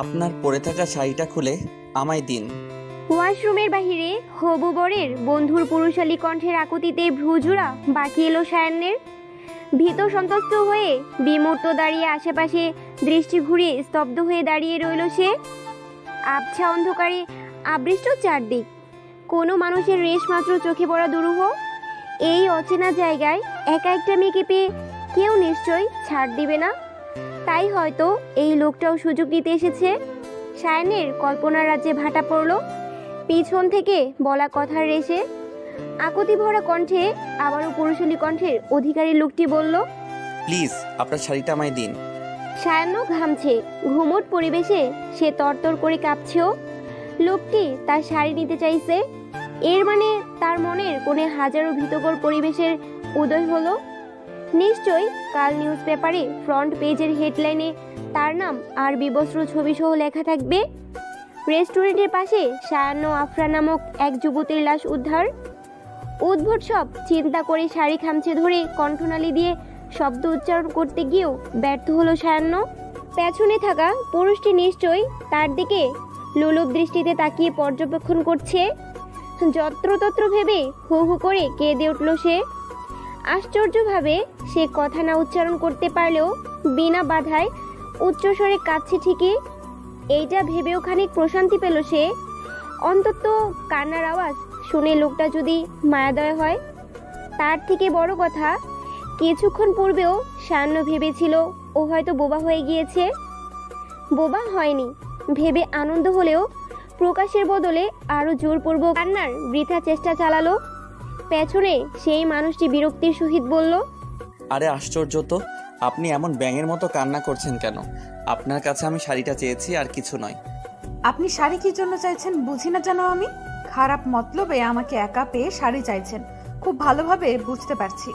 আপনার পরে থাকা শাড়িটা খুলে আমায় দিন। ওয়াশরুমের বাহিরে হবু বরের বন্ধুর পুরুষালী কণ্ঠের আকুতিতে ভ্রুজোড়া বাকি এলো সায়ান্নের। ভীত সন্ত্রস্ত হয়ে বিমূর্ত দাঁড়িয়ে আশেপাশে দৃষ্টি ঘুরিয়ে স্তব্ধ হয়ে দাঁড়িয়ে রইল সে। আবছা অন্ধকারে আবৃষ্ট চারদিক, কোনো মানুষের রেশ মাত্র চোখে পড়া দুরূহ। এই অচেনা জায়গায় একা একটা মেয়েকে পেয়ে কেউ নিশ্চয়ই ছাড় দিবে না, তাই হয়তো এই লোকটাও সুযোগ নিতে এসেছে। সায়ানের কল্পনার রাজ্যে ভাটা পড়ল পিছন থেকে বলা কথার রেশে। আকুতি ভরা কণ্ঠে আবারও পুরুষালী কণ্ঠের অধিকারী লোকটি বলল, প্লিজ আপনার শাড়িটা আমায় দিন। সায়ান্নও ঘামছে, ঘুমট পরিবেশে সে তরতর করে কাঁপছেও। লোকটি তার শাড়ি নিতে চাইছে, এর মানে তার মনের কোণে হাজারো ভীতকর পরিবেশের উদয় হলো। নিশ্চয়ই কাল নিউজ পেপারে ফ্রন্ট পেজের হেডলাইনে তার নাম আর বিবস্ত্র ছবি সহ লেখা থাকবে, রেস্টুরেন্টের পাশে সায়ান্ন আফরা নামক এক যুবতীর লাশ উদ্ধার। উদ্ভট সব চিন্তা করে শাড়ি খামচে ধরে কণ্ঠনালী দিয়ে শব্দ উচ্চারণ করতে গিয়েও ব্যর্থ হলো সায়ান্ন। পেছনে থাকা পুরুষটি নিশ্চয়ই তার দিকে লোলুপ দৃষ্টিতে তাকিয়ে পর্যবেক্ষণ করছে। যত্রতত্র ভেবে হু হু করে কেঁদে উঠল সে। আশ্চর্যভাবে সে কথা না উচ্চারণ করতে পারলেও বিনা বাধায় উচ্চস্বরে কাঁদছে ঠিকই। এইটা ভেবেও খানিক প্রশান্তি পেল সে। অন্তত কান্নার আওয়াজ শুনে লোকটা যদি মায়াদয় হয়। তার থেকে বড় কথা, কিছুক্ষণ পূর্বেও সায়ান্ন ভেবেছিল ও হয়তো বোবা হয়ে গিয়েছে। বোবা হয়নি ভেবে আনন্দ হলেও প্রকাশের বদলে আরো জোরপূর্বক কান্নার বৃথা চেষ্টা চালালো। পেছনে সেই মানুষটি বিরক্তির সহিত বলল, আরে আশ্চর্য তো, আপনি এমন ব্যাঙের মতো কান্না করছেন কেন? আপনার কাছে আমি শাড়িটা চেয়েছি, আর কিছু নয়। আপনি শাড়ি কি জন্য চাইছেন বুঝি না জানো আমি। খারাপ মতলবে আমাকে একা পেয়ে শাড়ি চাইছেন, খুব ভালোভাবে বুঝতে পারছি।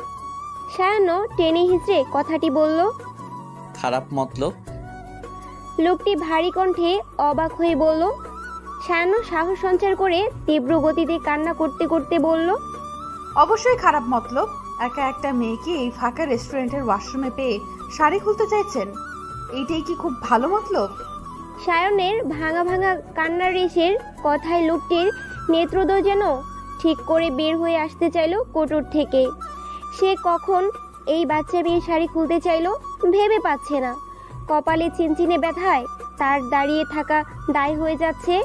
সায়ান্ন টেনে হিঁচড়ে কথাটি বলল। খারাপ মতলব? লোকটি ভারী কণ্ঠে অবাক হয়ে বলল। সায়ান্ন সাহস সঞ্চার করে তীব্র গতিতে কান্না করতে করতে বলল, অবশ্যই খারাপ মতলব। একা একটা মেয়েকে এই ফাঁকা রেস্টুরেন্টের ওয়াশরুমে পেয়ে শাড়ি খুলতে চাইছেন, এইটাই কি খুব ভালো মতলব? সায়নের ভাঙা ভাঙা কান্নার রেশের কথায় লোকটির নেত্রোদয় যেন ঠিক করে বের হয়ে আসতে চাইল কোটর থেকে। সে কখন এই বাচ্চা মেয়ে শাড়ি খুলতে চাইল ভেবে পাচ্ছে না। কপালে চিনচিনে ব্যথায় তার দাঁড়িয়ে থাকা দায় হয়ে যাচ্ছে।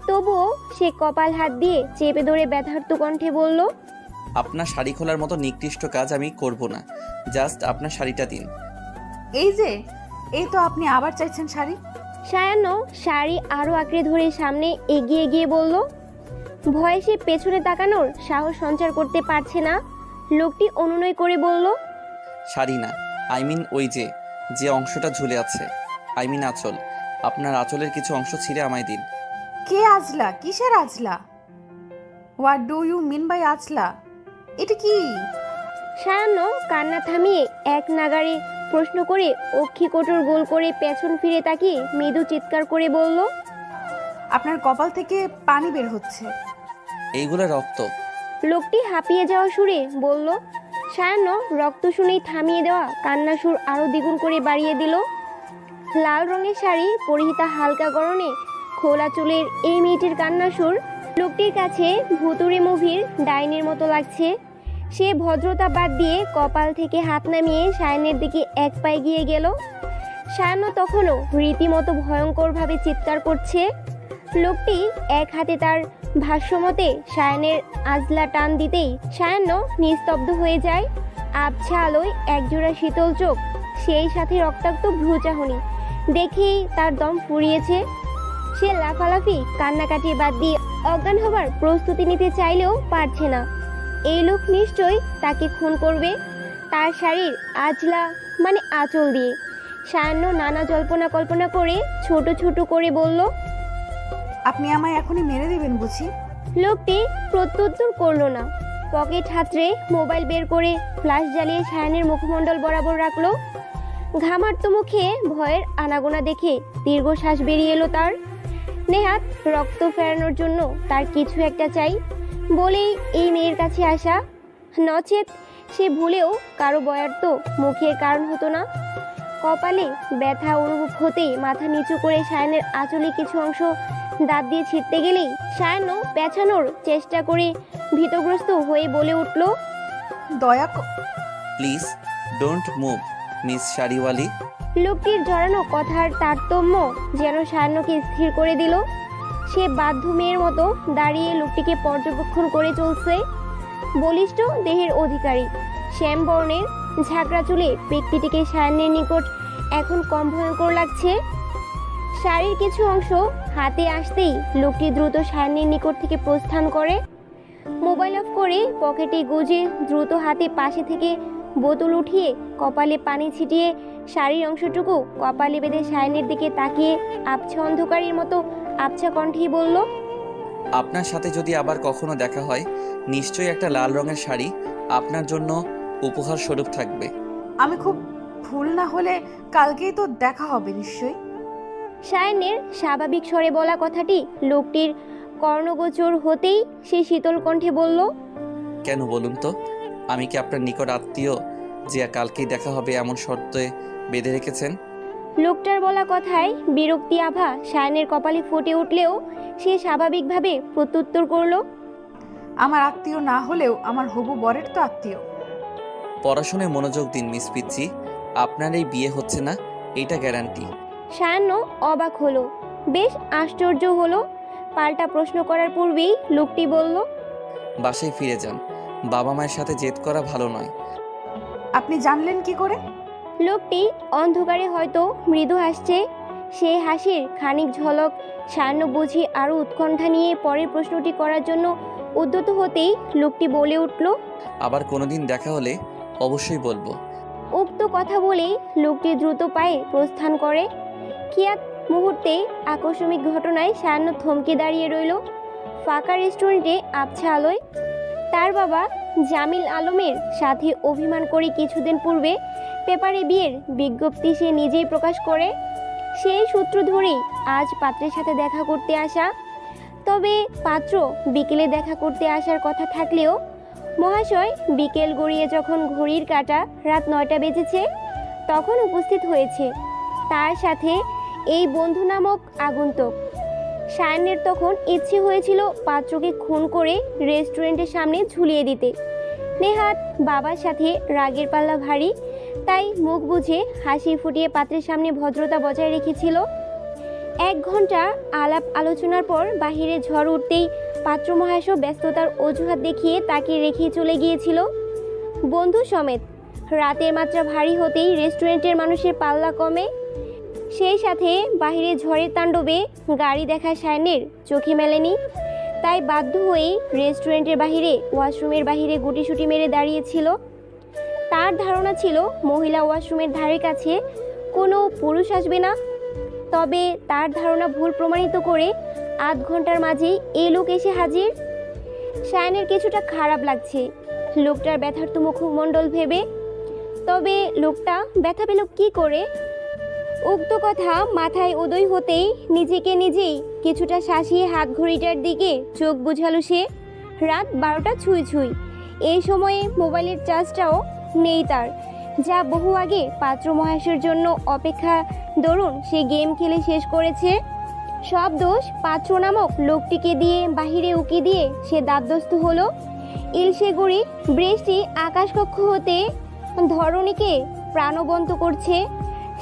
তবুও সে কপাল হাত দিয়ে চেপে ধরে ব্যথার্ত কণ্ঠে বলল, আপনার শাড়ি খোলার মতো নিকৃষ্ট কাজ আমি করব না, জাস্ট আপনার শাড়িটা দিন। এই তো আপনি আবার চাইছেন শাড়ি। সায়ান্ন শাড়ি আরো আঁকড়ে ধরে সামনে এগিয়ে গিয়ে বলল। ভয়ে সে পেছনে তাকানোর সাহস সঞ্চার করতে পারছে না। লোকটি অনুনয় করে বলল, শাড়ি না, আই মিন ওই যে অংশটা ঝুলে আছে, আই মিন আঁচল। আপনার আঁচলের কিছু অংশ ছিঁড়ে আমায় দিন। কে আজলা? কিসের আজলা? What do you mean by আজলা? এটা কি? সায়ান্ন কান্না থামিয়ে এক নাগাড়ে প্রশ্ন করে অক্ষি কোটর গোল করে পেছন ফিরে তাকিয়ে মৃদু চিৎকার করে বলল, আপনার কপাল থেকে পানি বের হচ্ছে। এইগুলো রক্ত। লোকটি হাঁপিয়ে যাওয়া সুরে বলল। সায়ান্ন রক্ত শুনেই থামিয়ে দেওয়া কান্নার সুর আরো দ্বিগুণ করে বাড়িয়ে দিল। লাল রঙের শাড়ি পরিহিতা হালকা গরনে খোলা চুলের এই মেয়েটির কান্নার সুর লোকটির কাছে ভুতুড়ে মুভির ডাইনির মতো লাগছে। সে ভদ্রতা বাদ দিয়ে কপাল থেকে হাত নামিয়ে সায়ানের দিকে এক পায়ে গিয়ে গেল। সায়ান্ন তখনও রীতিমতো ভয়ঙ্করভাবে চিৎকার করছে। লোকটি এক হাতে তার ভাষ্যমতে সায়ানের আজলা টান দিতেই সায়ান্ন নিস্তব্ধ হয়ে যায়। আবছা আলোয় একজোড়া শীতল চোখ, সেই সাথে রক্তাক্ত ভ্রুচাহনি দেখেই তার দম ফুরিয়েছে। সে লাফালাফি কান্নাকাটি বাদ দিয়ে অজ্ঞান হবার প্রস্তুতি নিতে চাইলেও পারছে না। এই লোক নিশ্চয়ই তাকে খুন করবে, তার শাড়ির আজলা মানে আঁচল দিয়ে। সায়ান্ন নানা জল্পনা কল্পনা করে ছোট ছোট করে বলল, আপনি আমায় এখনই মেরে দিবেন বুঝি? লোকটি প্রত্যুত্তর করলো না। পকেট হাতড়ে মোবাইল বের করে ফ্ল্যাশ জ্বালিয়ে সায়ানের মুখমণ্ডল বরাবর রাখলো। ঘামার্ত মুখে ভয়ের আনাগোনা দেখে দীর্ঘশ্বাস বেরিয়ে এলো তার। নেহাত রক্ত ফেরানোর জন্য তার কিছু একটা চাই বলেই এই মেয়ের কাছে আসা, নচেত সে ভুলেও কারো বয়ার্ত মুখের কারণ হতো না। কপালে ব্যথা অনুভব হতেই মাথা নিচু করে সায়নের আঁচলে কিছু অংশ দাঁত দিয়ে ছিঁড়তে গেলেই সায়ান্নও পেঁচানোর চেষ্টা করে ভীতগ্রস্ত হয়ে বলে উঠল, দয়া প্লিজ ডোন্ট মুভ মিস শাড়িওয়ালি। লোকটির জড়ানো কথার তারতম্য যেন সায়ান্নকে স্থির করে দিল। সে বাধ্য মেয়ের মতো দাঁড়িয়ে লোকটিকে পর্যবেক্ষণ করে চলছে। বলিষ্ঠ দেহের অধিকারী শ্যাম বর্ণের ঝাঁকড়া চুলে ব্যক্তিটিকে সায়ান্নের নিকট এখন কম ভয়ঙ্কর লাগছে। শাড়ির কিছু অংশ হাতে আসতেই লোকটি দ্রুত সায়ান্নের নিকট থেকে প্রস্থান করে। মোবাইল অফ করে পকেটে গুজে দ্রুত হাতে পাশে থেকে বোতল উঠিয়ে কপালে পানি ছিটিয়ে শাড়ির অংশটুকু কপালে বেঁধে সায়ানের দিকে তাকিয়ে আবছা অন্ধকারের মতো আবছা কণ্ঠেই বলল, আপনার সাথে যদি আবার কখনো দেখা হয় নিশ্চয়ই একটা লাল রঙের শাড়ি আপনার জন্য উপহার স্বরূপ থাকবে। আমি খুব ভুল না হলে কালকেই তো দেখা হবে নিশ্চয়ই। সায়ানের স্বাভাবিক স্বরে বলা কথাটি লোকটির কর্ণগোচর হতেই সে শীতল কণ্ঠে বলল, কেন বলুন তো, আমি কি আপনার নিকট আত্মীয় যে কালকেই দেখা হবে এমন শর্তে বেঁধে রেখেছেন? লোকটার বলা কথায় বিরক্তি আভা সায়ানের কপালে ফুটে উঠলেও সে স্বাভাবিকভাবে প্রত্যুত্তর করল, আমার আত্মীয় না হলেও আমার হবু বরের তো আত্মীয়। পড়াশোনায় মনোযোগ দিন মিস পিচ্চি, আপনার এই বিয়ে হচ্ছে না এইটা গ্যারান্টি। সায়ান্ন অবাক হলো, বেশ আশ্চর্য হলো। পাল্টা প্রশ্ন করার পূর্বেই লোকটি বলল, বাসায় ফিরে যান, বাবা মায়ের সাথে জেদ করা ভালো নয়। আপনি জানলেন কি করে? লোকটি অন্ধকারে হয়তো মৃদু হাসছে। সেই হাসির খানিক ঝলক সায়ান্ন বুঝি আরও উৎকণ্ঠা নিয়ে পরের প্রশ্নটি করার জন্য উদ্যত হতেই লোকটি বলে উঠল, আবার কোনোদিন দেখা হলে অবশ্যই বলবো। উক্ত কথা বলেই লোকটি দ্রুত পায়ে প্রস্থান করে। কিয়াত মুহূর্তে আকস্মিক ঘটনায় সায়ান্ন থমকে দাঁড়িয়ে রইল ফাঁকা রেস্টুরেন্টে আবছা আলোয়। তার বাবা জামিল আলমের সাথে অভিমান করে কিছুদিন পূর্বে পেপারে বিয়ের বিজ্ঞপ্তি সে নিজেই প্রকাশ করে। সেই সূত্র ধরেই আজ পাত্রের সাথে দেখা করতে আসা। তবে পাত্র বিকেলে দেখা করতে আসার কথা থাকলেও মহাশয় বিকেল গড়িয়ে যখন ঘড়ির কাঁটা রাত 9টা বেজেছে তখন উপস্থিত হয়েছে তার সাথে এই বন্ধু নামক আগন্তুক। সায়ানের তখন ইচ্ছে হয়েছিল পাত্রকে খুন করে রেস্টুরেন্টের সামনে ঝুলিয়ে দিতে। নেহাত বাবার সাথে রাগের পাল্লা ভারী, তাই মুখ বুঝে হাসি ফুটিয়ে পাত্রের সামনে ভদ্রতা বজায় রেখেছিল। 1 ঘন্টা আলাপ আলোচনার পর বাহিরে ঝড় উঠতেই পাত্র মহাশয় ব্যস্ততার অজুহাত দেখিয়ে তাকে রেখে চলে গিয়েছিল বন্ধু সমেত। রাতের মাত্রা ভারী হতেই রেস্টুরেন্টের মানুষের পাল্লা কমে। সেই সাথে বাহিরে ঝড়ের তাণ্ডবে গাড়ি দেখা সায়ানের চোখে মেলেনি, তাই বাধ্য হয়েই রেস্টুরেন্টের বাহিরে ওয়াশরুমের বাহিরে গুটিসুটি মেরে দাঁড়িয়েছিল। তার ধারণা ছিল মহিলা ওয়াশরুমের ধারে কাছে কোনো পুরুষ আসবে না। তবে তার ধারণা ভুল প্রমাণিত করে আধ ঘন্টার মাঝেই এই লোক এসে হাজির। সায়ানের কিছুটা খারাপ লাগছে লোকটার ব্যথার্থ মুখমণ্ডল ভেবে। তবে লোকটা ব্যথা পেল কি করে? উক্ত কথা মাথায় উদয় হতেই নিজেকে নিজেই কিছুটা শাসিয়ে হাত ঘড়িটার দিকে চোখ বুঝালো সে। রাত 12টা ছুঁই ছুঁই। এই সময়ে মোবাইলের চার্জটাও নেই তার, যা বহু আগে পাত্র মহাশয়ের জন্য অপেক্ষা দরুন সে গেম খেলে শেষ করেছে। সব দোষ পাত্র নামক লোকটিকে দিয়ে বাহিরে উকি দিয়ে সে দাঁতদস্ত হলো। ইলশে গুড়ি বৃষ্টি আকাশকক্ষ হতে ধরণীকে প্রাণবন্ত করছে।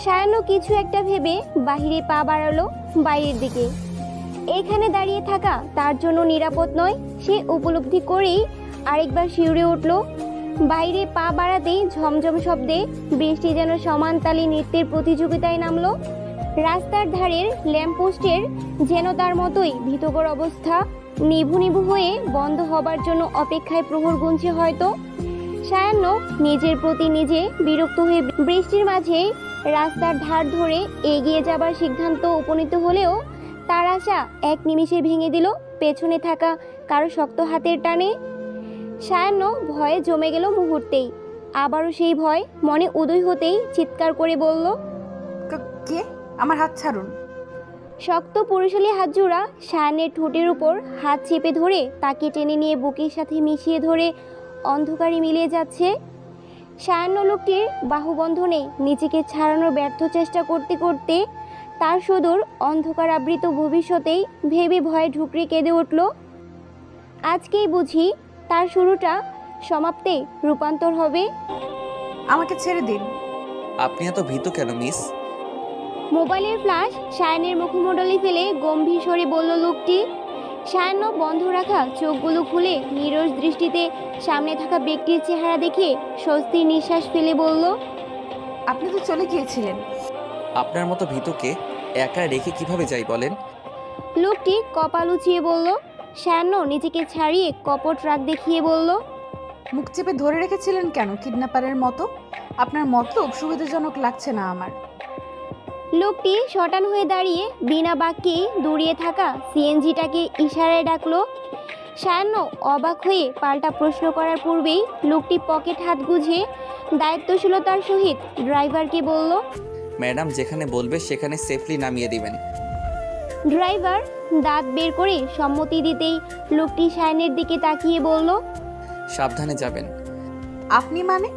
সায়ান্ন কিছু একটা ভেবে বাহিরে পা বাড়ালো বাইরের দিকে। এখানে দাঁড়িয়ে থাকা তার জন্য নিরাপদ নয় সে উপলব্ধি করেই আরেকবার শিউরে উঠল। বাইরে পা বাড়াতেই ঝমঝম শব্দে বৃষ্টি যেন সমান তালে নৃত্যের প্রতিযোগিতায় নামলো। রাস্তার ধারের ল্যাম্পপোস্টের যেন তার মতোই ভীতকর অবস্থা, নিভু নিভু হয়ে বন্ধ হবার জন্য অপেক্ষায় প্রহর গুনছে হয়তো। সায়ান্ন নিজের প্রতি নিজে বিরক্ত হয়ে বৃষ্টির মাঝে রাস্তার ধার ধরে এগিয়ে যাবার সিদ্ধান্ত উপনীত হলেও তার আশা এক নিমিষে ভেঙে দিল পেছনে থাকা কারো শক্ত হাতের টানে। সায়ান্ন ভয়ে জমে গেল মুহূর্তেই। আবারও সেই ভয় মনে উদয় হতেই চিৎকার করে বলল, কে? আমার হাত ছাড়ুন। শক্ত পুরুষালী হাত জোড়া সায়ানের ঠোঁটের উপর হাত চেপে ধরে তাকে টেনে নিয়ে বুকের সাথে মিশিয়ে ধরে অন্ধকারে মিলিয়ে যাচ্ছে। সায়ান্ন লোকটির বাহুবন্ধনে নিজেকে ছাড়ানোর ব্যর্থ চেষ্টা করতে করতে তার সুদূর অন্ধকার আবৃত ভবিষ্যতেই ভেবে ভয়ে ঢুকরে কেঁদে উঠল। আজকেই বুঝি তার শুরুটা সমাপ্তে রূপান্তর হবে। আমাকে ছেড়ে দিন। আপনি এত ভীতু কেন মিস? মোবাইলের ফ্ল্যাশ সায়ানের মুখমণ্ডলে ফেলে গম্ভীর স্বরে বলল লোকটি। সায়ান্ন বন্ধ রাখা চোখগুলো খুলে নীরস দৃষ্টিতে সামনে থাকা ব্যক্তির চেহারা দেখে স্বস্তির নিঃশ্বাস ফেলে বলল, আপনি তো চলে গিয়েছিলেন। আপনার মতো ভীতুকে একা রেখে কিভাবে যাই বলেন? লোকটি কপাল উঁচিয়ে বলল। সায়ান্ন নিজেকে ছাড়িয়ে কপট রাগ দেখিয়ে বলল, মুখ চেপে ধরে রেখেছিলেন কেন কিডন্যাপারের মতো? আপনার মতলব সুবিধাজনক লাগছে না আমার। লোকটি শটান হয়ে দাঁড়িয়ে বিনা বাক্যে দৌড়িয়ে থাকা সিএনজিটাকে ইশারায় ডাকলো। সায়ান্ন অবাক হয়ে পাল্টা প্রশ্ন করার পূর্বেই লোকটি পকেট হাত গুঁজে দায়িত্বশীলতার সহিত ড্রাইভারকে বলল, ম্যাডাম যেখানে বলবে সেখানে সেফলি নামিয়ে দিবেন। ড্রাইভার দাঁত বের করে সম্মতি দিতেই লোকটি সায়ানের দিকে তাকিয়ে বলল, সাবধানে যাবেন। আপনি মানে?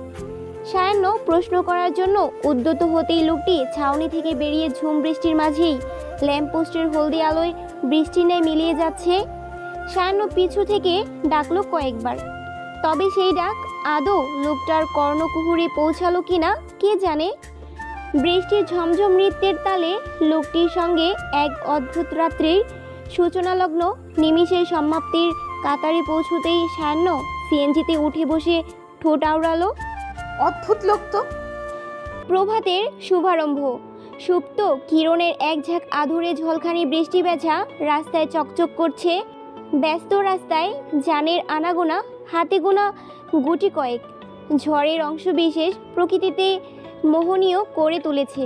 সায়ান্ন প্রশ্ন করার জন্য উদ্যত হতেই লোকটি ছাউনি থেকে বেরিয়ে ঝুম বৃষ্টির মাঝেই ল্যাম্পপোস্টের হলদি আলোয় বৃষ্টির ন্যায় মিলিয়ে যাচ্ছে। সায়ান্ন পিছু থেকে ডাকলো কয়েকবার, তবে সেই ডাক আদৌ লোকটার কর্ণকুহুরে পৌঁছালো কিনা কে জানে। বৃষ্টির ঝমঝম নৃত্যের তালে লোকটির সঙ্গে এক অদ্ভুত রাত্রির সূচনালগ্ন নিমিষের সমাপ্তির কাতারে পৌঁছতেই সায়ান্ন সিএনজিতে উঠে বসে ঠোঁট আওড়ালো। অদ্ভুত লোক তো। প্রভাতের শুভারম্ভ, সুপ্ত কিরণের এক ঝাঁক আধুরে ঝলখানি বৃষ্টি বেছা রাস্তায় চকচক করছে। ব্যস্ত রাস্তায় যানের আনাগোনা, হাতে গোনা গুটি কয়েক। ঝড়ের অংশবিশেষ প্রকৃতিতে মোহনীয় করে তুলেছে।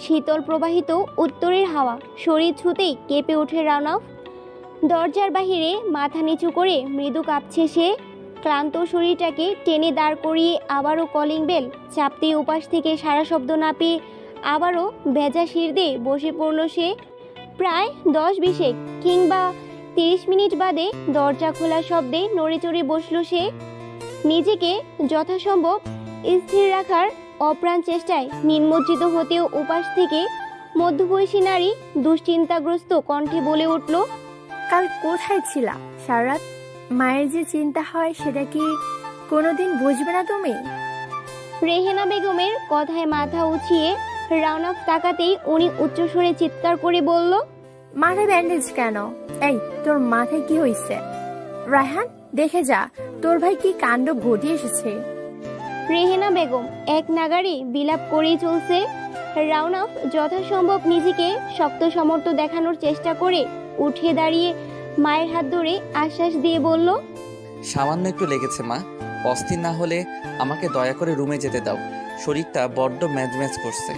শীতল প্রবাহিত উত্তরের হাওয়া শরীর ছুঁতেই কেঁপে ওঠে রানফ। দরজার বাহিরে মাথা নিচু করে মৃদু কাঁপছে সে। ক্লান্ত শরীরটাকে টেনে দাঁড় করিয়ে আবারও কলিং বেল চাপতেই উপাস থেকে সারা শব্দ না পেয়ে আবারও ভেজা শির দিয়ে বসে পড়ল সে। প্রায় 10-20 কিংবা 30 মিনিট বাদে দরজা খোলা শব্দে নড়ে চড়ে বসল সে। নিজেকে যথাসম্ভব স্থির রাখার অপ্রাণ চেষ্টায় নিমজ্জিত হতেও উপাস থেকে মধ্যবয়সী নারী দুশ্চিন্তাগ্রস্ত কণ্ঠে বলে উঠল, কাল কোথায় ছিলা সারারাত? মায়ের যে চিন্তা হয় সেটা কি কোনোদিন বুঝবে না তুমি? রেহেনা বেগমের কথায় মাথা উঁচিয়ে রাউনাফ তাকাতেই উনি উচ্চস্বরে চিৎকার করে বলল, মাথায় ব্যান্ডেজ কেন? এই তোর মাথায় কি হইছে? রায়হান দেখে যা, তোর ভাই কি কাণ্ড ঘটিয়ে এসেছে। রেহেনা বেগম এক নাগারে বিলাপ করেই চলছে। রাউনাফ যথাসম্ভব নিজেকে শক্ত সমর্থ দেখানোর চেষ্টা করে উঠে দাঁড়িয়ে মায়ের হাত ধরে আশ্বাস দিয়ে বলল, সামান্য একটু লেগেছে মা, অস্থির না হলে আমাকে দয়া করে রুমে যেতে দাও, শরীরটা বড্ড ম্যাজ করছে।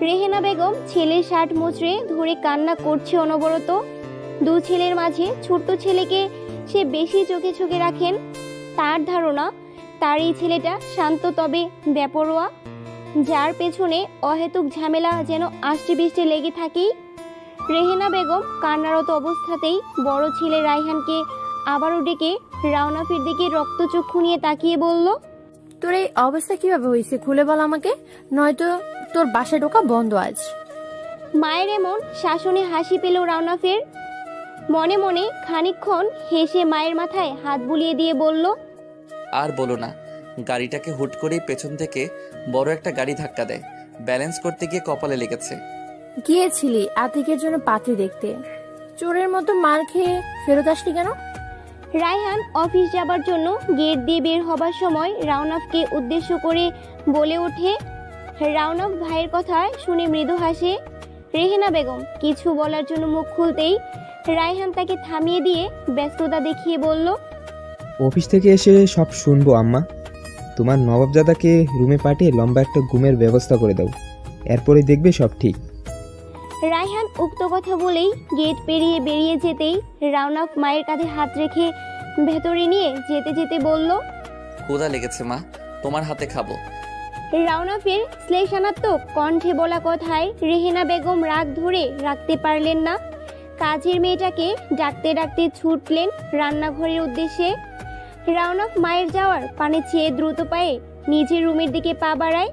রেহেনা বেগম ছেলের শার্ট মুচড়ে ধরে কান্না করছে অনবরত। দু ছেলের মাঝে ছোট্ট ছেলেকে সে বেশি চোখে চোখে রাখেন। তার ধারণা তার এই ছেলেটা শান্ত তবে বেপরোয়া, যার পেছনে অহেতুক ঝামেলা যেন আষ্টে বৃষ্টে লেগে থাকেই। রেহেনা বেগম কান্নারত অবস্থাতেই বড় ছেলে রায়হানকে আবারও ডেকে রাউনাফের দিকে রক্তচক্ষু নিয়ে তাকিয়ে বলল, তোর এই অবস্থা কিভাবে হয়েছে খুলে বল আমাকে, নয়তো তোর বাসায় ঢোকা বন্ধ আজ। মায়ের এমন শাসনে হাসি পেল রাউনাফের। মনে মনে খানিকক্ষণ হেসে মায়ের মাথায় হাত বুলিয়ে দিয়ে বলল, আর বলো না, গাড়িটাকে হুট করেই পেছন থেকে বড় একটা গাড়ি ধাক্কা দেয়, ব্যালেন্স করতে গিয়ে কপালে লেগেছে। গিয়েছিলি আতিকের জন্য পাত্রী দেখতে, চোরের মতো মার খেয়ে ফেরত আসলি কেন? রায়হান অফিস যাবার জন্য গেট দিয়ে বের হবার সময় রাউনাফকে উদ্দেশ্য করে বলে ওঠে। রাউনাফ ভাইয়ের কথায় শুনে মৃদু হাসে। রেহেনা বেগম কিছু বলার জন্য মুখ খুলতেই রায়হান তাকে থামিয়ে দিয়ে ব্যস্ততা দেখিয়ে বলল, অফিস থেকে এসে সব শুনবো আম্মা। তোমার নবাবজাদাকে রুমে পাঠিয়ে লম্বা একটা ঘুমের ব্যবস্থা করে দাও, এরপরে দেখবে সব ঠিক। রায়হান উক্ত কথা বলেই গেট পেরিয়ে বেরিয়ে যেতেই রাউনাফ মায়ের কাঁধে হাত রেখে ভেতরে নিয়ে যেতে যেতে বলল, ক্ষুধা লেগেছে মা, তোমার হাতে খাবো। রাউনাফের শ্লেষানাত্মক কণ্ঠে বলা কথায় রেহেনা বেগম রাগ ধরে রাখতে পারলেন না। কাজের মেয়েটাকে ডাকতে ডাকতে ছুটলেন রান্নাঘরের উদ্দেশ্যে। রাউনাফ মায়ের যাওয়ার পানে চেয়ে দ্রুত পায়ে নিজের রুমের দিকে পা বাড়ায়।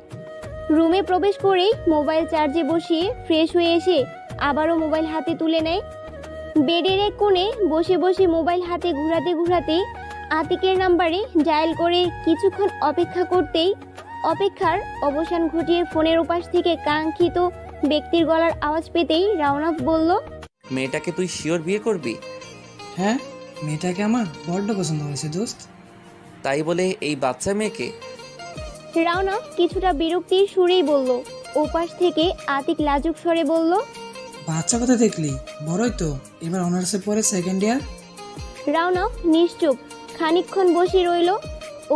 রুমে প্রবেশ করেই মোবাইল চার্জে বসিয়ে ফ্রেশ হয়ে এসে আবারও মোবাইল হাতে তুলে নেয়। বেডের এক কোণে বসে বসে মোবাইল হাতে ঘোরাতে ঘোরাতে আতিকের নাম্বারে ডায়াল করে কিছুক্ষণ অপেক্ষা করতেই অপেক্ষার অবসান ঘটিয়ে ফোনের ওপাশ থেকে কাঙ্ক্ষিত ব্যক্তির গলার আওয়াজ পেতেই রাওনাফ বলল, মেয়েটাকে তুই শিওর বিয়ে করবি? হ্যাঁ, মেয়েটাকে আমার বড্ড পছন্দ হয়েছে দোস্ত। তাই বলে এই বাচ্চা মেয়েকে? রাওনাফ কিছুটা বিরক্তির সুরেই বলল। ওপাশ থেকে আতিক লাজুক স্বরে বলল, বাচ্চা কথা দেখলি, বড়ই তো, এবার অনার্সে পড়ে সেকেন্ড ইয়ার। রাওনাফ নিশ্চুপ খানিকক্ষণ বসে রইল।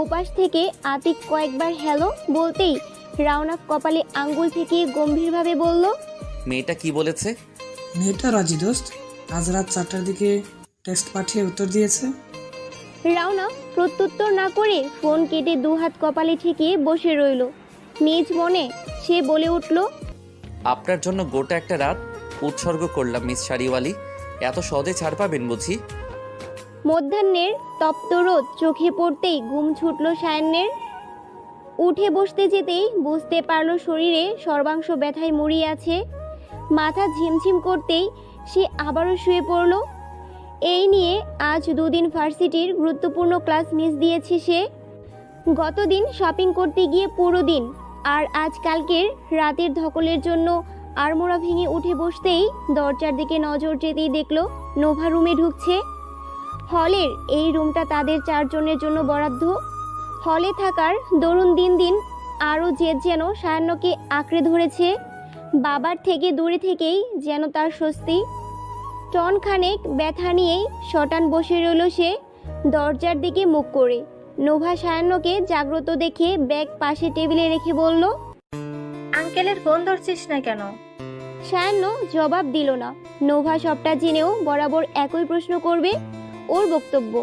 ওপাশ থেকে আতিক কয়েকবার হ্যালো বলতেই রাওনাফ কপালে আঙ্গুল ঠেকিয়ে গম্ভীরভাবে বলল, মেয়েটা কি বলেছে? মেয়েটা রাজি দোস্ত, আজ রাত 4টার দিকে টেক্সট পাঠিয়ে উত্তর দিয়েছে। রাওনাফ প্রত্যুত্তর না করে ফোন কেটে দুহাত কপালে ঠেকিয়ে বসে রইল। নিজ মনে সে বলে উঠল, আপনার জন্য গোটা একটা রাত উৎসর্গ করলাম মিস শাড়িওয়ালি, এত সহজে ছাড় পাবেন বুঝি? মধ্যাহ্নের তপ্ত রোদ চোখে পড়তেই ঘুম ছুটল সায়ান্নের। উঠে বসতে যেতেই বুঝতে পারল শরীরে সর্বাংশ ব্যথায় মুড়িয়ে আছে। মাথা ঝিমঝিম করতেই সে আবারও শুয়ে পড়ল। এই নিয়ে আজ দুদিন ভার্সিটির গুরুত্বপূর্ণ ক্লাস মিস দিয়েছে সে। গতদিন শপিং করতে গিয়ে পুরো দিন, আর আজ কালকের রাতের ধকলের জন্য আড়মোড়া ভেঙে উঠে বসতেই দরজার দিকে নজর যেতেই দেখল নোভা রুমে ঢুকছে। হলের এই রুমটা তাদের 4 জনের জন্য বরাদ্দ। হলে থাকার দরুন দিন দিন আরও জেদ যেন সায়ান্নকে আঁকড়ে ধরেছে। বাবার থেকে দূরে থেকেই যেন তার স্বস্তি। টনখানেক ব্যথা নিয়েই শটান বসে রইল সে দরজার দিকে মুখ করে। নোভা সায়ান্নকে জাগ্রত দেখে ব্যাগ পাশে টেবিলে রেখে বলল, আঙ্কেলের ফোন ধরছিস না কেন? সায়ান্ন জবাব দিল না। নোভা সবটা জেনেও বরাবর একই প্রশ্ন করবে ওর বক্তব্য।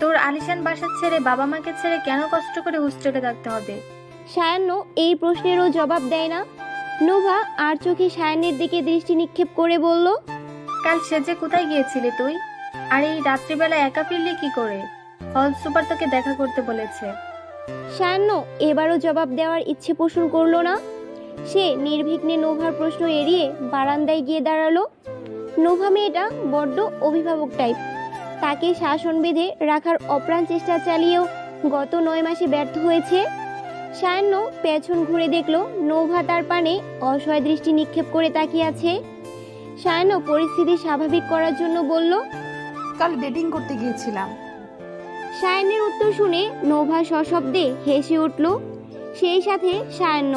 তোর আলিশান বাসা ছেড়ে বাবা মাকে ছেড়ে কেন কষ্ট করে হোস্টেলে থাকতে হবে? সায়ান্ন এই প্রশ্নেরও জবাব দেয় না। নোভা আর চোখে সায়ান্নের দিকে দৃষ্টি নিক্ষেপ করে বলল, কাল সেজে কোথায় গিয়েছিলি তুই? আর এই রাত্রিবেলা একা ফিরলি কি করে? হল সুপার তোকে দেখা করতে বলেছে। সায়ান্ন এবারও জবাব দেওয়ার ইচ্ছে পোষণ করলো না। সে নির্বিঘ্নে নোভার প্রশ্ন এড়িয়ে বারান্দায় গিয়ে দাঁড়ালো। নোভা মেয়েটা বড্ড অভিভাবক টাইপ। তাকে শাসন বেঁধে রাখার অপ্রাণ চেষ্টা চালিয়েও গত 9 মাসে ব্যর্থ হয়েছে। সায়ান্ন পেছন ঘুরে দেখলো নোভা তার পানে অসহায় দৃষ্টি নিক্ষেপ করে তাকিয়ে আছে। সায়ান্ন পরিস্থিতি স্বাভাবিক করার জন্য বলল, কাল ডেটিং করতে গিয়েছিলাম। সায়ান্নের উত্তর শুনে নোভা সশব্দে হেসে উঠল। সেই সাথে সায়ান্ন।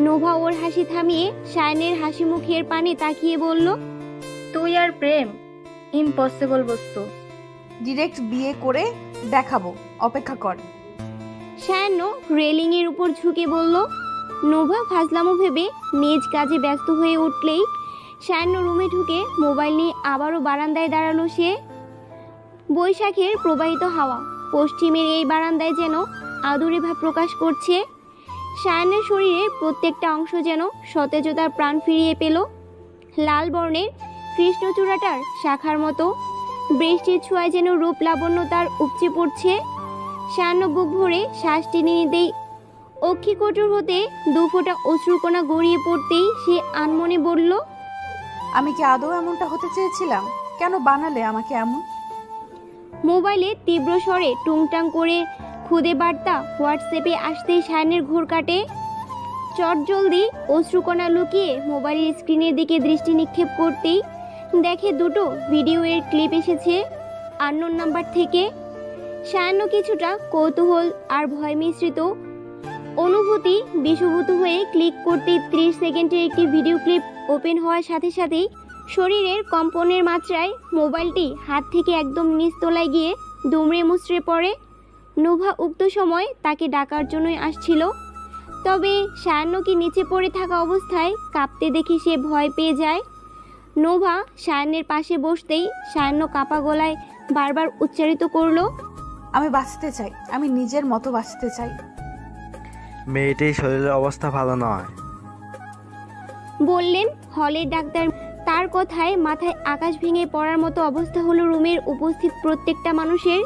নোভা ওর হাসি থামিয়ে সায়ান্নের হাসি মুখের পানে তাকিয়ে বলল, তুই আর প্রেম ইম্পসিবল বস্তু। ডিরেক্ট বিয়ে করে দেখাবো, অপেক্ষা কর। সায়ান্ন রেলিংয়ের উপর ঝুঁকে বলল। নোভা ফাজলামো ভেবে নিজ কাজে ব্যস্ত হয়ে উঠলেই সায়ান্ন রুমে ঢুকে মোবাইল নিয়ে আবারও বারান্দায় দাঁড়ালো সে। বৈশাখের প্রবাহিত হাওয়া পশ্চিমের এই বারান্দায় যেন আদুরে ভাব প্রকাশ করছে। সায়ান্নের শরীরের প্রত্যেকটা অংশ যেন সতেজতার প্রাণ ফিরিয়ে পেল। লাল বর্ণের কৃষ্ণচূড়াটার শাখার মতো বৃষ্টির ছোঁয়ায় যেন রূপ লাবণ্য তার উপচে পড়ছে। সায়ান্ন বুক ভরে শ্বাস টেনে নিতেই অক্ষিকোটর হতে 2 ফোঁটা অশ্রুকণা গড়িয়ে পড়তেই সে আনমনে বলল, আমি কি আদৌ এমনটা হতে চেয়েছিলাম? কেন বানালে আমাকে এমন? মোবাইলে তীব্র স্বরে টুংটাং করে খুদে বার্তা হোয়াটসঅ্যাপে আসতেই সায়ান্নের ঘোর কাটে। চটজলদি অশ্রুকণা লুকিয়ে মোবাইলের স্ক্রিনের দিকে দৃষ্টি নিক্ষেপ করতেই দেখে 2টো ভিডিওর ক্লিপ এসেছে আননোন নাম্বার থেকে। সায়ান্ন কিছুটা কৌতূহল আর ভয় মিশ্রিত অনুভূতি বিষুভূত হয়ে ক্লিক করতেই 30 সেকেন্ডের একটি ভিডিও ক্লিপ ওপেন হওয়ার সাথে সাথেই শরীরের কম্পনের মাত্রায় মোবাইলটি হাত থেকে একদম নিচ তলায় গিয়ে দুমড়ে মুচড়ে পড়ে। নোভা উক্ত সময় তাকে ডাকার জন্যই আসছিল। তবে সায়ান্নকে নিচে পড়ে থাকা অবস্থায় কাঁপতে দেখে সে ভয় পেয়ে যায়। নোভা সায়ান্নের পাশে বসতেই সায়ান্ন কাঁপা গলায় বারবার উচ্চারিত করলো, আমি বাঁচতে চাই, আমি নিজের মতো বাঁচতে চাই। মেয়েটির শরীরের অবস্থা ভালো নয় বললেন হলের ডাক্তার। তার কথায় মাথায় আকাশ ভেঙে পড়ার মতো অবস্থা হলো রুমের উপস্থিত প্রত্যেকটা মানুষের।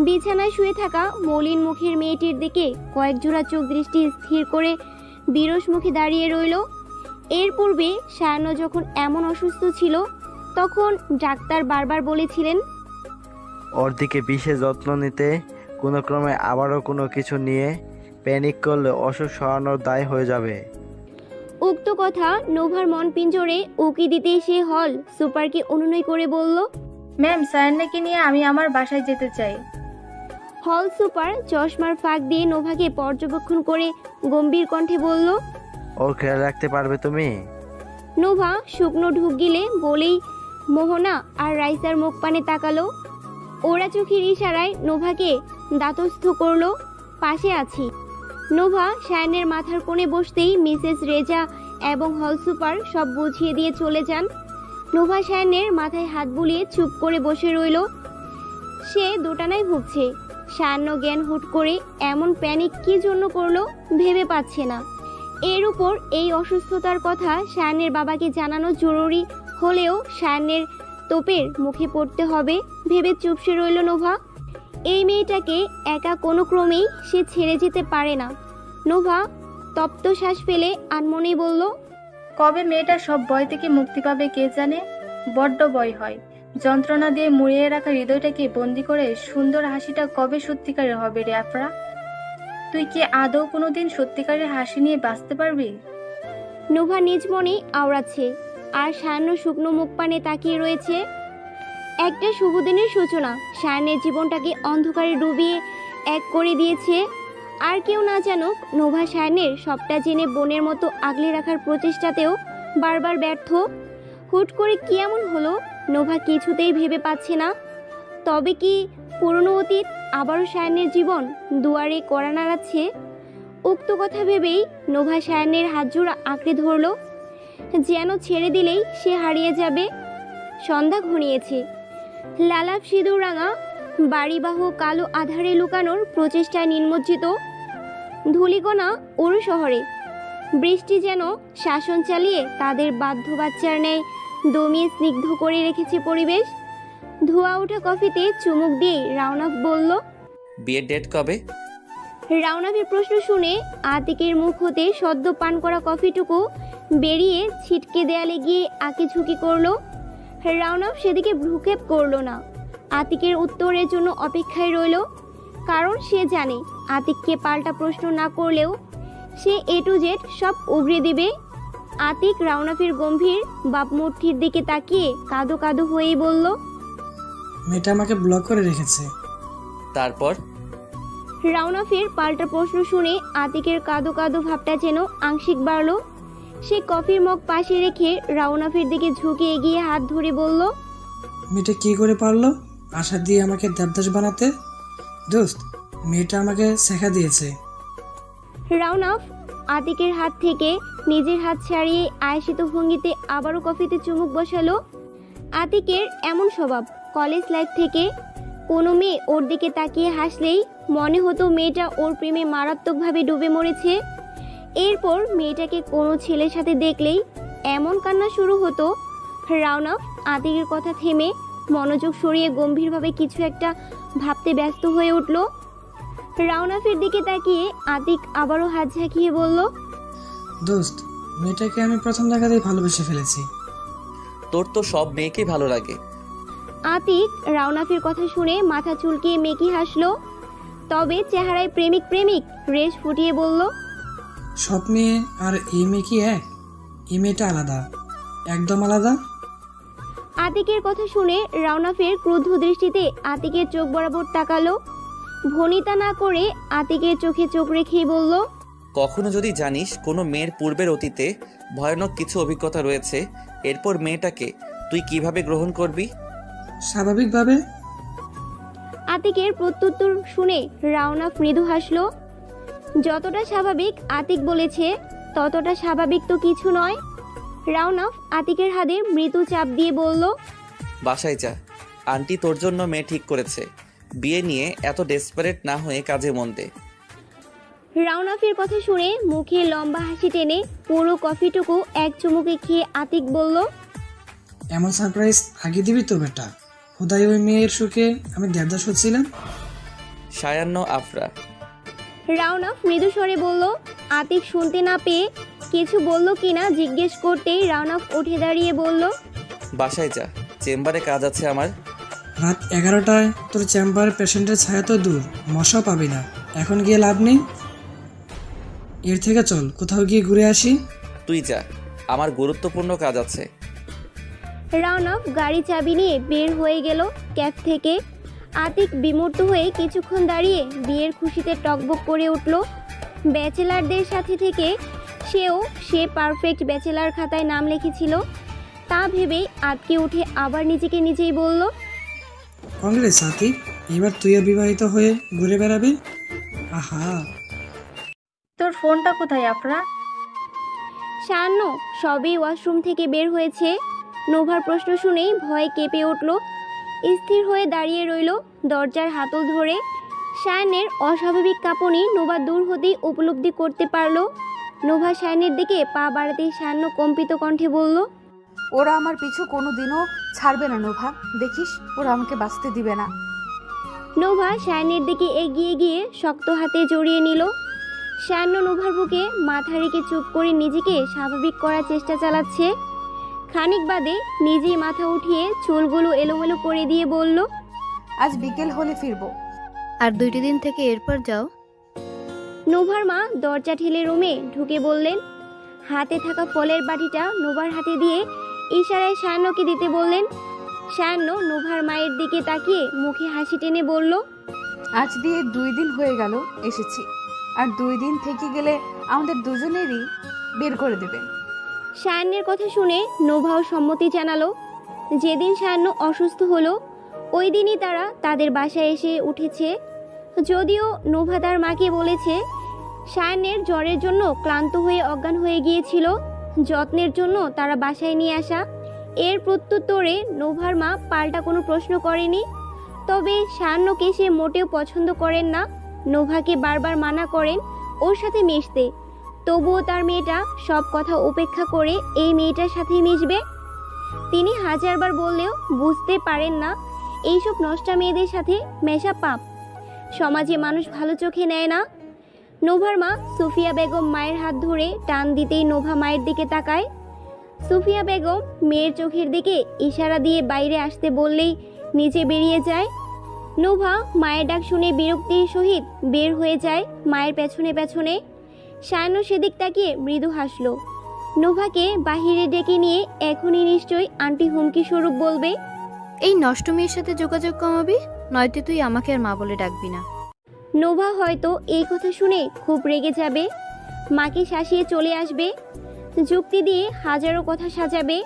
বিছানায় শুয়ে থাকা মলিন মুখের মেয়েটির দিকে কয়েক জোড়া চোখ দৃষ্টি স্থির করে বিরস মুখে দাঁড়িয়ে রইল। এর পূর্বে সায়ান্ন যখন এমন অসুস্থ ছিল তখন ডাক্তার বারবার বলেছিলেন, ওর দিকে বিশেষ যত্ন নিতে। কোনো ক্রমে আবারও কোনো কিছু নিয়ে প্যানিক করলে অসুখ সরানোর দায় হয়ে যাবে। উক্ত কথা নোভার মন পিঞ্জরে উকি দিতে সে হল সুপারকে অনুনয় করে বলল। ম্যাম, সায়ান্নাকে নিয়ে আমি আমার বাসায় যেতে চাই। হল সুপার চশমার ফাঁক দিয়ে নোভাকে পর্যবেক্ষণ করে গম্ভীর কণ্ঠে বলল। ওর খেয়াল রাখতে পারবে তুমি? নোভা শুকনো ঢুক গিলে বলেই মোহনা আর রাইসার মুখ পানে তাকালো। ওরা চোখের ইশারায় নোভাকে দাতস্থ করলো, পাশে আছি। নোভা সায়ানের মাথার কোণে বসতেই মিসেস রেজা এবং হল সুপার সব বুঝিয়ে দিয়ে চলে যান। নোভা সায়ানের মাথায় হাত বুলিয়ে চুপ করে বসে রইল। সে দোটানায় ভুগছে। সায়ান্ন জ্ঞান হুট করে এমন প্যানিক কি জন্য করলো ভেবে পাচ্ছে না। এর উপর এই অসুস্থতার কথা সায়ানের বাবাকে জানানো জরুরি হলেও সায়ানের তোপের মুখে পড়তে হবে ভেবে চুপসে রইল নোভা। এই মেয়েটাকে একা কোনো ক্রমেই সে ছেড়ে যেতে পারে না। নোভা তপ্ত শ্বাস ফেলে আনমনেই বলল, কবে মেয়েটা সব ভয় থেকে মুক্তি পাবে কে জানে। বড্ড ভয় হয়। যন্ত্রণা দিয়ে মুড়িয়ে রাখা হৃদয়টাকে বন্দি করে সুন্দর হাসিটা কবে সত্যিকারের হবে রে আফরা? তুই কি আদৌ কোনোদিন সত্যিকারের হাসি নিয়ে বাঁচতে পারবি? নোভা নিজ মনে আওড়াচ্ছে আর সায়ান্ন শুকনো মুখ পানে তাকিয়ে রয়েছে। একটা শুভ দিনের সূচনা সায়ানের জীবনটাকে অন্ধকারে ডুবিয়ে এক করে দিয়েছে। আর কেউ না জানুক নোভা সায়ানের সবটা জেনে বোনের মতো আগলে রাখার প্রচেষ্টাতেও বারবার ব্যর্থ। হুট করে কি এমন হলো নোভা কিছুতেই ভেবে পাচ্ছে না। তবে কি পুরনো অতীত আবারও সায়ানের জীবন দুয়ারে কড়া নাড়াচ্ছে? উক্ত কথা ভেবেই নোভা সায়ানের হাতজোড়া আঁকড়ে ধরল, যেন ছেড়ে দিলেই সে হারিয়ে যাবে। সন্ধ্যা ঘনিয়েছে। লালাপ সিঁদুর রাঙা বাড়িবাহ কালো আধারে লুকানোর প্রচেষ্টায় নিমজ্জিত ধূলিকণা ওরু শহরে। বৃষ্টি যেন শাসন চালিয়ে তাদের বাধ্য বাচ্চার ন্যায় দমিয়ে স্নিগ্ধ করে রেখেছে পরিবেশ। ধোয়া ওঠা কফিতে চুমুক দিয়ে রাওনাফ বলল, বিয়ের ডেট কবে? রাওনাফের প্রশ্ন শুনে আতিকের মুখ হতে সদ্য পান করা কফিটুকু বেরিয়ে ছিটকে দেয়ালে গিয়ে আঁকে ঝুঁকি করলো। রাওনাফ সেদিকে ভ্রুক্ষেপ করলো না। আতিকের উত্তরের জন্য অপেক্ষায় রইল, কারণ সে জানে আতিককে পাল্টা প্রশ্ন না করলেও সে এ টু জেড সব উগরে দিবে। আতিক রাওনাফের গম্ভীর বাপমূর্তির দিকে তাকিয়ে কাঁদো কাঁদো হয়েই বলল, মেয়েটা আমাকে ব্লক করে রেখেছে। তারপর? রাওনাফের পাল্টা প্রশ্ন শুনে আতিকের কাঁদো কাঁদো ভাবটা যেন আংশিক বাড়ল। সে কফির মগ পাশে রেখে রাওনাফের দিকে ঝুঁকে এগিয়ে হাত ধরে বলল, মেয়েটা কি করে পারলো আশা দিয়ে আমাকে দেবদাস বানাতে? দোস্ত, মেয়েটা আমাকে শেখা দিয়েছে। রাওনাফ আতিকের হাত থেকে নিজের হাত ছাড়িয়ে আয়াসিত ভঙ্গিতে আবারও কফিতে চুমুক বসালো। আতিকের এমন স্বভাব, কলেজ লাইফ থেকে কোনো মেয়ে ওর দিকে তাকিয়ে হাসলেই মনে হতো মেয়েটা ওর প্রেমে মারাত্মকভাবে ডুবে মরেছে। এরপর মেয়েটাকে কোনো ছেলের সাথে দেখলেই এমন কান্না শুরু হতো। রাওনাফ আতিকের কথা থেমে মনোযোগ সরিয়ে গম্ভীরভাবে কিছু একটা ভাবতে ব্যস্ত হয়ে উঠল। রাওনাফের দিকে তাকিয়ে আতিক আবারও হাত ঝাঁকিয়ে বলল, দোস্ত, মেয়েটাকে আমি প্রথম দেখাতেই ভালোবেসে ফেলেছি। তোর তো সব মেয়েকেই ভালো লাগে। আতিক রাওনাফের কথা শুনে মাথা চুলকিয়ে মেকি হাসলো, তবে চেহারায় প্রেমিক প্রেমিক রেশ ফুটিয়ে বলল, সব মেয়ে আর এই মেয়ে কি এক? এই মেয়েটা আলাদা, একদম আলাদা। আতিকের কথা শুনে রাওনাফের ক্রুদ্ধ দৃষ্টিতে আতিকের চোখ বরাবর তাকালো। ভনিতা না করে আতিকের চোখে চোখ রেখেই বলল, কখনো যদি জানিস কোনো মেয়ের পূর্বের অতীতে ভয়ানক কিছু অভিজ্ঞতা রয়েছে, এরপর মেয়েটাকে তুই কিভাবে গ্রহণ করবি? স্বাভাবিকভাবে। আতিকের প্রত্যুত্তর শুনে রাওনাফ মৃদু হাসলো। যতটা স্বাভাবিক আতিক বলেছে ততটা স্বাভাবিক তো কিছু নয়। রাওনাফ আতিকের হাতে মৃদু চাপ দিয়ে বলল, বাসায় যা, আন্টি তোর জন্য মেয়ে ঠিক করেছে। বিয়ে নিয়ে এত ডেসপারেট না হয়ে কাজে মন দে। রাওনাফের কথা শুনে মুখে লম্বা হাসি টেনে পুরো কফিটুকু এক চুমুকে খেয়ে আতিক বলল, এমন সারপ্রাইজ আগে দিবি তো বেটা? হুদাই ওই মেয়ের সুখে আমি দেবদাস হচ্ছিলাম। সায়ান্ন আফরা। রাউনাফ মৃদু স্বরে বলল। আতিক শুনতে না পেয়ে কিছু বলল কিনা জিজ্ঞেস করতেই রাউনাফ উঠে দাঁড়িয়ে বলল, বাসায় যা, চেম্বারে কাজ আছে আমার। রাত 11টায় তোর চেম্বার পেশেন্টের ছায়া তো দূর, মশা পাবি না। এখন গিয়ে লাভ নেই, এর থেকে চল কোথাও গিয়ে ঘুরে আসি। তুই যা, আমার গুরুত্বপূর্ণ কাজ আছে। রাউনাফ গাড়ি চাবি নিয়ে বের হয়ে গেল ক্যাব থেকে। আতিক বিমূর্ত হয়ে কিছুক্ষণ দাঁড়িয়ে বিয়ের খুশিতে টকবক করে উঠল। ব্যাচেলারদের সাথে থেকে সে পারফেক্ট ব্যাচেলার খাতায় নাম লিখেছিল। তা ভেবেই আটকে উঠে আবার নিজেকে নিজেই বলল, কংগ্রেস আতিক, এবার তুইও বিবাহিত হয়ে ঘুরে বেড়াবি। আহা, তোর ফোনটা কোথায় আফরা? সায়ান্ন সবেই ওয়াশরুম থেকে বের হয়েছে। নোভার প্রশ্ন শুনেই ভয়ে কেঁপে উঠল। স্থির হয়ে দাঁড়িয়ে রইল দরজার হাতল ধরে। সায়ানের অস্বাভাবিক কাঁপুনি নোভা দূর হতেই উপলব্ধি করতে পারল। নোভা সায়ানের দিকে পা বাড়াতেই সায়ান্ন কম্পিত কণ্ঠে বলল, ওরা আমার পিছু কোনো দিনও ছাড়বে না নোভা, দেখিস ওরা আমাকে বাঁচতে দিবে না। নোভা সায়ানের দিকে এগিয়ে গিয়ে শক্ত হাতে জড়িয়ে নিল। সায়ান্ন নোভার বুকে মাথা রেখে চুপ করে নিজেকে স্বাভাবিক করার চেষ্টা চালাচ্ছে। খানিক বাদে নিজেই মাথা উঠিয়ে চুলগুলো এলোমেলো করে দিয়ে বলল, আজ বিকেল হলে ফিরবো। আর 2টি দিন থেকে এরপর যাও। নোভার মা দরজা ঠেলে রুমে ঢুকে বললেন। হাতে থাকা ফলের বাটিটা নোভার হাতে দিয়ে ইশারায় সায়ান্নকে দিতে বললেন। সায়ান্ন নোভার মায়ের দিকে তাকিয়ে মুখে হাসি টেনে বলল, আজ দিয়ে 2 দিন হয়ে গেল এসেছি, আর 2 দিন থেকে গেলে আমাদের দুজনেরই বের করে দেবে। সায়ান্নের কথা শুনে নোভাও সম্মতি জানালো। যেদিন সায়ান্ন অসুস্থ হলো ওই দিনই তারা তাদের বাসায় এসে উঠেছে। যদিও নোভা তার মাকে বলেছে সায়ান্নের জ্বরের জন্য ক্লান্ত হয়ে অজ্ঞান হয়ে গিয়েছিল, যত্নের জন্য তারা বাসায় নিয়ে আসা। এর প্রত্যুত্তরে নোভার মা পাল্টা কোনো প্রশ্ন করেনি। তবে সায়ান্নকে সে মোটেও পছন্দ করেন না। নোভাকে বারবার মানা করেন ওর সাথে মিশতে, তবুও তার মেয়েটা সব কথা উপেক্ষা করে এই মেয়েটার সাথেই মিশবে। তিনি হাজারবার বললেও বুঝতে পারেন না এইসব নষ্টা মেয়েদের সাথে মেশা পাপ। সমাজে মানুষ ভালো চোখে নেয় না। নোভার মা সুফিয়া বেগম মায়ের হাত ধরে টান দিতেই নোভা মায়ের দিকে তাকায়। সুফিয়া বেগম মেয়ের চোখের দিকে ইশারা দিয়ে বাইরে আসতে বললেই নিচে বেরিয়ে যায়। নোভা মায়ের ডাক শুনে বিরক্তির সহিত বের হয়ে যায় মায়ের পেছনে পেছনে। সায়ান্ন সেদিক তাকিয়ে মৃদু হাসল। নোভাকে বাহিরে ডেকে নিয়ে এখনই নিশ্চয়ই আন্টি হুমকি স্বরূপ বলবে, এই নষ্ট মেয়ের সাথে যোগাযোগ কমাবি, নয়তো তুই আমাকে আর মা বলে ডাকবি না। নোভা হয়তো এই কথা শুনে খুব রেগে যাবে, মাকে শাসিয়ে চলে আসবে, যুক্তি দিয়ে হাজারো কথা সাজাবে।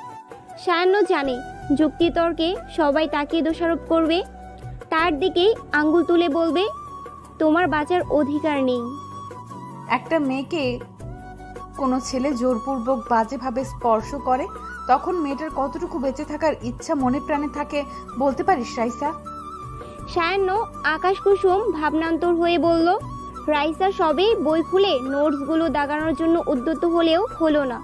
সায়ান্ন জানে যুক্তিতর্কে সবাই তাকে দোষারোপ করবে, তার দিকেই আঙ্গুল তুলে বলবে, তোমার বাঁচার অধিকার নেই। একটা মেয়েকে কোনো ছেলে জোরপূর্বক বাজেভাবে স্পর্শ করে, তখন মেয়েটার কতটুকু বেঁচে থাকার ইচ্ছা মনে প্রাণে থাকে বলতে পারিস রাইসা? সায়ান্ন আকাশ কুসুম ভাবনান্তর হয়ে বলল। রাইসা সবে বই খুলে নোটসগুলো দাগানোর জন্য উদ্যত হলেও হলো না।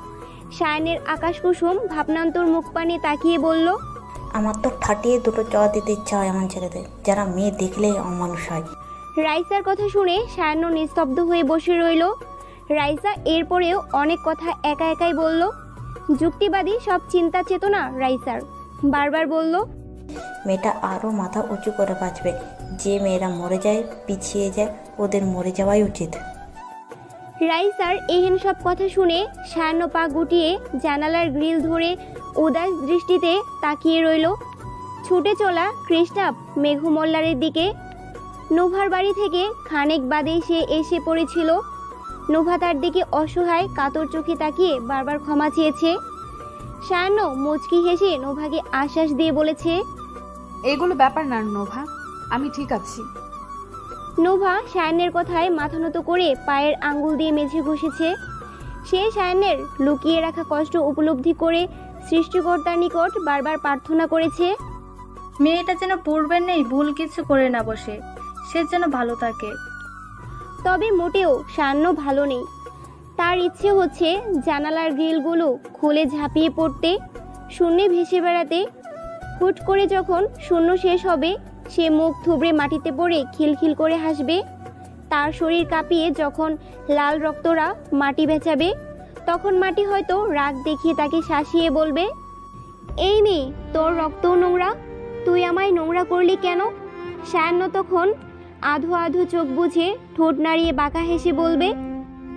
সায়ানের আকাশ কুসুম ভাবনান্তর মুখ পানে তাকিয়ে বলল, আমার তো ঠাটিয়ে দুটো চড় দিতে ইচ্ছা হয় এমন ছেলেদের, যারা মেয়ে দেখলেই অমানুষ হয়। রাইসার কথা শুনে সায়ান্ন নিস্তব্ধ হয়ে বসে রইল। রাইসা এরপরেও অনেক কথা একা একাই বলল। যুক্তিবাদী সব চিন্তা চেতনা রাইসার। বারবার বলল, মেয়েটা আরও মাথা উঁচু করে বাঁচবে। যে মেয়েরা মরে যায়, পিছিয়ে যায়, ওদের মরে যাওয়াই উচিত। রাইসার এহেন সব কথা শুনে সায়ান্ন পা গুটিয়ে জানালার গ্রিল ধরে উদাস দৃষ্টিতে তাকিয়ে রইল ছুটে চলা ক্রিস্টাপ মেঘমল্লারের দিকে। নোভার বাড়ি থেকে খানেক বাদেই সে এসে পড়েছিল। নোভা তার দিকে অসহায় কাতর চোখে তাকিয়ে বারবার ক্ষমা চেয়েছে। সায়ান্ন মুচকি হেসে নোভাকে আশ্বাস দিয়ে বলেছে, এগুলো ব্যাপার না নোভা, আমি ঠিক আছি। নোভা সায়ান্নের কথায় মাথা নত করে পায়ের আঙ্গুল দিয়ে মেঝে ঘষেছে। সে সায়ান্নের লুকিয়ে রাখা কষ্ট উপলব্ধি করে সৃষ্টিকর্তার নিকট বারবার প্রার্থনা করেছে, মেয়েটা যেন পূর্বের নেই ভুল কিছু করে না বসে, সে যেন ভালো থাকে। তবে মোটেও সায়ান্ন ভালো নেই। তার ইচ্ছে হচ্ছে জানালার গ্রিলগুলো খুলে ঝাঁপিয়ে পড়তে, শূন্যে ভেসে বেড়াতে। হুট করে যখন শূন্য শেষ হবে সে মুখ থুবড়ে মাটিতে পড়ে খিলখিল করে হাসবে। তার শরীর কাঁপিয়ে যখন লাল রক্তরা মাটি বেচাবে, তখন মাটি হয়তো রাগ দেখিয়ে তাকে শাসিয়ে বলবে, এই মেয়ে, তোর রক্তও নোংরা, তুই আমায় নোংরা করলি কেন? সায়ান্ন তখন আধো আধো চোখ বুঝে ঠোঁট নাড়িয়ে বাঁকা হেসে বলবে,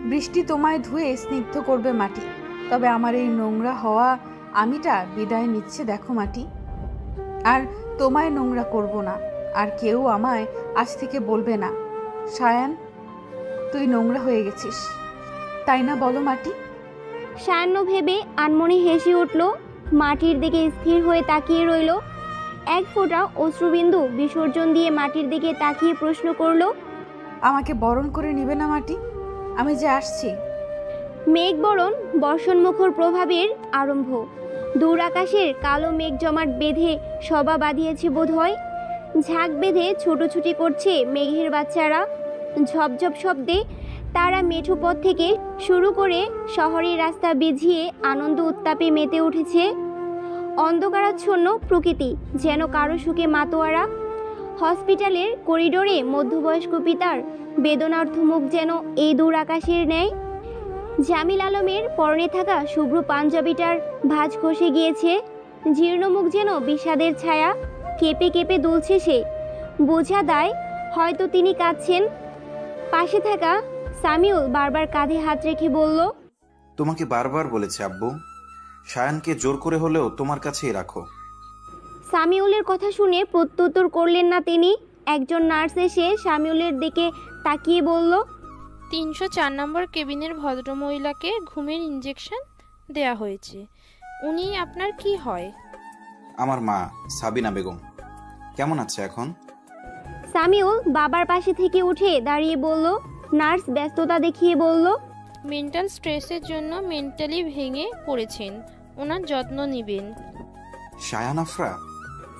বৃষ্টি তোমায় ধুয়ে স্নিগ্ধ করবে মাটি, তবে আমার এই নোংরা হওয়া আমিটা বিদায় নিচ্ছে দেখো মাটি। আর তোমায় নোংরা করব না, আর কেউ আমায় আজ থেকে বলবে না সায়ান তুই নোংরা হয়ে গেছিস, তাই না বলো মাটি? সায়ান্ন ভেবে আনমনে হেসে উঠল, মাটির দিকে স্থির হয়ে তাকিয়ে রইল। এক ফোঁটা অশ্রুবিন্দু বিসর্জন দিয়ে মাটির দিকে তাকিয়ে প্রশ্ন করল, আমাকে বরণ করে নিবে না মাটি? আমি যে আসছি। মেঘ বরণ বর্ষণমুখর প্রভাবের আরম্ভ। দূর আকাশের কালো মেঘ জমাট বেঁধে সভা বাঁধিয়েছে বোধহয়। ঝাঁক বেঁধে ছুটোছুটি করছে মেঘের বাচ্চারা। ঝপঝপ শব্দে তারা মেঠো পথ থেকে শুরু করে শহরের রাস্তা বিঝিয়ে আনন্দ উত্তাপে মেতে উঠেছে। অন্ধকারাচ্ছন্ন প্রকৃতি যেন কারো সুখে মাতোয়ারা। হসপিটালের করিডোরে মধ্যবয়স্ক পিতার বেদনার্থ মুখ যেন এই দূর আকাশের ন্যায়। জামিল আলমের পরনে থাকা শুভ্র পাঞ্জাবিটার ভাঁজ খসে গিয়েছে, জীর্ণ মুখ যেন বিষাদের ছায়া। কেঁপে কেঁপে দুলছে সে, বোঝা দায় হয়তো তিনি কাঁদছেন। পাশে থাকা সামিউল বারবার কাঁধে হাত রেখে বলল, তোমাকে বারবার বলেছে আব্বু, সায়ানকে জোর করে হলেও তোমার কাছেই রাখো। সামিউলের কথা শুনে প্রত্যুত্তর করলেন না তিনি। একজন নার্স এসে সামিউলের দিকে তাকিয়ে বলল, 304 নম্বর কেবিনের ভদ্রমহিলাকে ঘুমের ইঞ্জেকশন দেয়া হয়েছে। উনি আপনার কি হয়? আমার মা সাবিনা বেগম। কেমন আছে এখন? সামিউল বাবার পাশে থেকে উঠে দাঁড়িয়ে বলল। নার্স ব্যস্ততা দেখিয়ে বলল, মেন্টাল স্ট্রেসের জন্য মেন্টালি ভেঙে পড়েছেন, ওনার যত্ন নেবেন। সায়ান আফরা?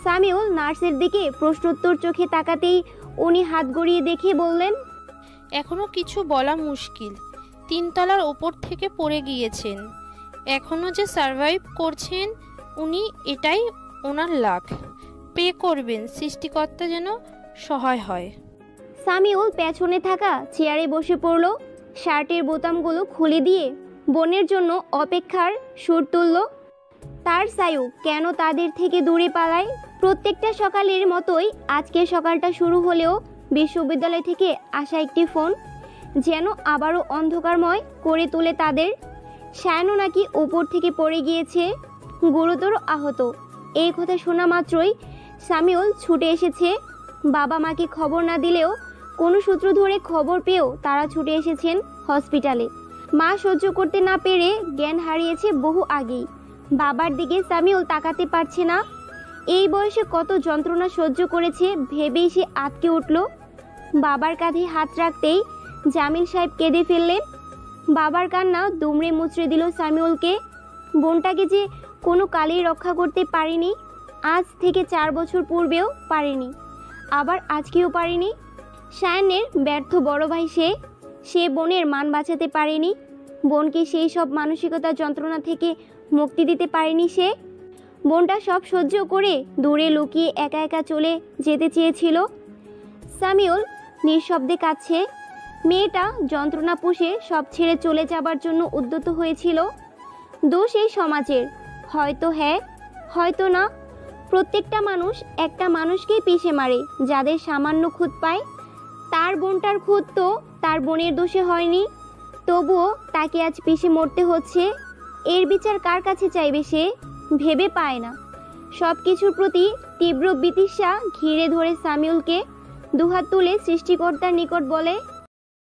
সামিউল নার্সের দিকে প্রশ্নোত্তর চোখে তাকাতেই উনি হাত গড়িয়ে দেখে বললেন, এখনো কিছু বলা মুশকিল। 3 তলার ওপর থেকে পড়ে গিয়েছেন, এখনো যে সারভাইভ করছেন উনি, এটাই ওনার লাক। পে করবেন, সৃষ্টিকর্তা যেন সহায় হয়। সামিউল পেছনে থাকা চেয়ারে বসে পড়ল। শার্টের বোতামগুলো খুলে দিয়ে বোনের জন্য অপেক্ষার সুর তুলল। তার সায়ু কেন তাদের থেকে দূরে পালায়? প্রত্যেকটা সকালের মতোই আজকের সকালটা শুরু হলেও বিশ্ববিদ্যালয় থেকে আসা একটি ফোন যেন আবারও অন্ধকারময় করে তোলে তাদের। সায়ানও নাকি ওপর থেকে পড়ে গিয়েছে, গুরুতর আহত। এই কথা শোনা মাত্রই সামিউল ছুটে এসেছে। বাবা মাকে খবর না দিলেও কোনো সূত্র ধরে খবর পেয়েও তারা ছুটে এসেছেন হসপিটালে। মা সহ্য করতে না পেরে জ্ঞান হারিয়েছে বহু আগেই। বাবার দিকে সামিউল তাকাতে পারছে না। এই বয়সে কত যন্ত্রণা সহ্য করেছে ভেবেই সে আটকে উঠল। বাবার কাঁধে হাত রাখতেই জামিল সাহেব কেঁদে ফেললেন। বাবার কান্না দুমড়ে মুচড়ে দিল সামিউলকে। বোনটাকে যে কোনো কালেই রক্ষা করতে পারেনি, আজ থেকে 4 বছর পূর্বেও পারেনি, আবার আজকেও পারেনি। সায়ানের ব্যর্থ বড় ভাই সে বোনের মান বাঁচাতে পারেনি, বোনকে সেই সব মানসিকতার যন্ত্রণা থেকে মুক্তি দিতে পারেনি সে। বোনটা সব সহ্য করে দূরে লুকিয়ে একা একা চলে যেতে চেয়েছিল। সামিউল নিঃশব্দে কাঁদছে। মেয়েটা যন্ত্রণা পুষে সব ছেড়ে চলে যাবার জন্য উদ্যত হয়েছিল। দোষ এই সমাজের, হয়তো হ্যাঁ হয়তো না। প্রত্যেকটা মানুষ একটা মানুষকেই পিষে মারে যাদের সামান্য খুঁত পায়। তার বোনটার খুঁত তো তার বোনের দোষে হয়নি, তবুও তাকে আজ পিষে মরতে হচ্ছে। এর বিচার কার কাছে চাইবে সে ভেবে পায় না। সব কিছুর প্রতি তীব্র বিতৃষ্ণা ঘিরে ধরে সামিউলকে। দুহাত তুলে সৃষ্টিকর্তার নিকট বলে,